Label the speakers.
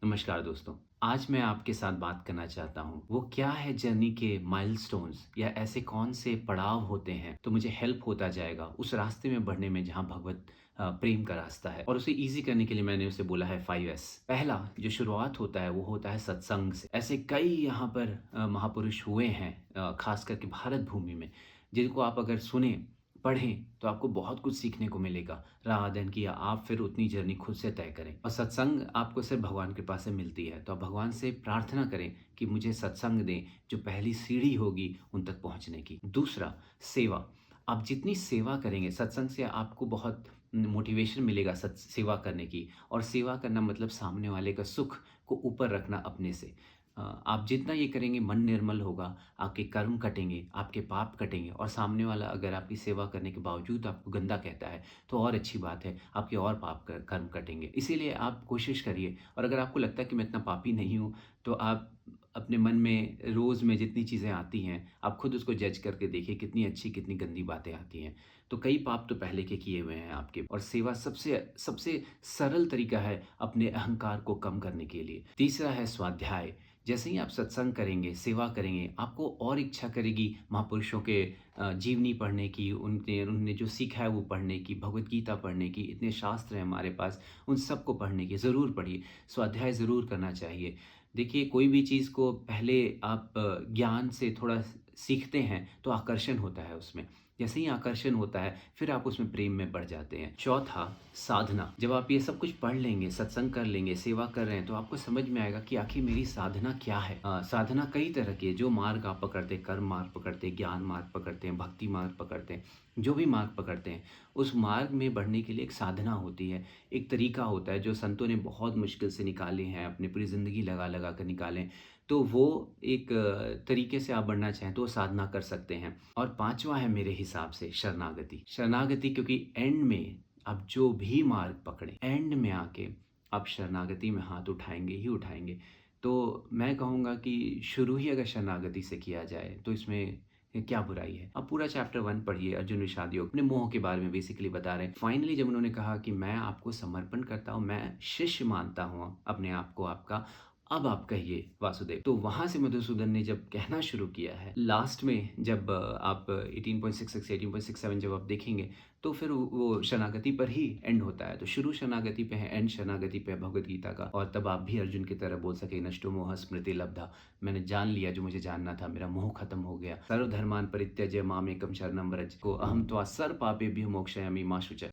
Speaker 1: नमस्कार दोस्तों। आज मैं आपके साथ बात करना चाहता हूँ, वो क्या है जर्नी के माइलस्टोन्स या ऐसे कौन से पड़ाव होते हैं, तो मुझे हेल्प होता जाएगा उस रास्ते में बढ़ने में जहाँ भगवत प्रेम का रास्ता है और उसे ईज़ी करने के लिए मैंने उसे बोला है 5S। पहला जो शुरुआत होता है वो होता है सत्संग से। ऐसे कई यहाँ पर महापुरुष हुए हैं ख़ास करके भारत भूमि में, जिनको आप अगर सुनें, पढ़ें तो आपको बहुत कुछ सीखने को मिलेगा। रहा अध्ययन किया, आप फिर उतनी जर्नी खुद से तय करें और सत्संग आपको सिर्फ भगवान कृपा से मिलती है, तो आप भगवान से प्रार्थना करें कि मुझे सत्संग दें, जो पहली सीढ़ी होगी उन तक पहुँचने की। दूसरा, सेवा। आप जितनी सेवा करेंगे, सत्संग से आपको बहुत मोटिवेशन मिलेगा सेवा करने की और सेवा करना मतलब सामने वाले का सुख को ऊपर रखना अपने से। आप जितना ये करेंगे मन निर्मल होगा, आपके कर्म कटेंगे, आपके पाप कटेंगे और सामने वाला अगर आपकी सेवा करने के बावजूद आपको गंदा कहता है, तो और अच्छी बात है, आपके और पाप कर्म कटेंगे। इसीलिए आप कोशिश करिए और अगर आपको लगता है कि मैं इतना पापी नहीं हूँ, तो आप अपने मन में रोज़ में जितनी चीज़ें आती हैं, आप खुद उसको जज करके देखिए कितनी अच्छी, कितनी गंदी बातें आती हैं। तो कई पाप तो पहले के किए हुए हैं आपके और सेवा सबसे सबसे सरल तरीका है अपने अहंकार को कम करने के लिए। तीसरा है स्वाध्याय। जैसे ही आप सत्संग करेंगे, सेवा करेंगे, आपको और इच्छा करेगी महापुरुषों के जीवनी पढ़ने की, उनने उन्होंने जो सीखा है वो पढ़ने की, भगवद गीता पढ़ने की, इतने शास्त्र हैं हमारे पास, उन सबको पढ़ने की। ज़रूर पढ़िए, स्वाध्याय ज़रूर करना चाहिए। देखिए, कोई भी चीज़ को पहले आप ज्ञान से थोड़ा सीखते हैं, तो आकर्षण होता है उसमें। जैसे ही आकर्षण होता है, फिर आप उसमें प्रेम में बढ़ जाते हैं। चौथा, साधना। जब आप ये सब कुछ पढ़ लेंगे, सत्संग कर लेंगे, सेवा कर रहे हैं, तो आपको समझ में आएगा कि आखिर मेरी साधना क्या है। साधना कई तरह की है, जो मार्ग आप पकड़ते हैं, कर्म मार्ग पकड़ते हैं, ज्ञान मार्ग पकड़ते हैं, भक्ति मार्ग पकड़ते हैं, जो भी मार्ग पकड़ते हैं, उस मार्ग में बढ़ने के लिए एक साधना होती है, एक तरीका होता है, जो संतों ने बहुत मुश्किल से निकाले हैं, अपनी पूरी ज़िंदगी लगा-लगा कर निकाले हैं। तो वो एक तरीके से आप बढ़ना चाहें तो वो साधना कर सकते हैं। और पाँचवाँ है मेरे हिसाब से शरणागति। शरणागति क्योंकि एंड में आप जो भी मार्ग पकड़ें, एंड में आके आप शरणागति में हाथ उठाएँगे ही उठाएँगे। तो मैं कहूँगा कि शुरू ही अगर शरणागति से किया जाए, तो इसमें क्या बुराई है? आप पूरा चैप्टर 1 पढ़िए, अर्जुन विषाद योग, अपने मोह के बारे में बेसिकली बता रहे हैं। फाइनली जब उन्होंने कहा कि मैं आपको समर्पण करता हूँ, मैं शिष्य मानता हूँ अपने आप को आपका, अब आप कहिए वासुदेव। तो वहाँ से मधुसूदन ने जब कहना शुरू किया है, लास्ट में जब आप 18.66, 18.67 जब आप देखेंगे, तो फिर वो शरणागति पर ही एंड होता है। तो शुरू शरणागति पे है, एंड शरणागति पे है भगवद गीता का और तब आप भी अर्जुन की तरह बोल सके नष्टो मोह स्मृति लब्धा। मैंने जान लिया जो मुझे जानना था, मेरा मोह खत्म हो गया। सर्वधर्मान् परित्यज्य मामेकं शरणं व्रज को अहं त्वा सर्व पापेभ्यो मोक्षयामि मा शुचः।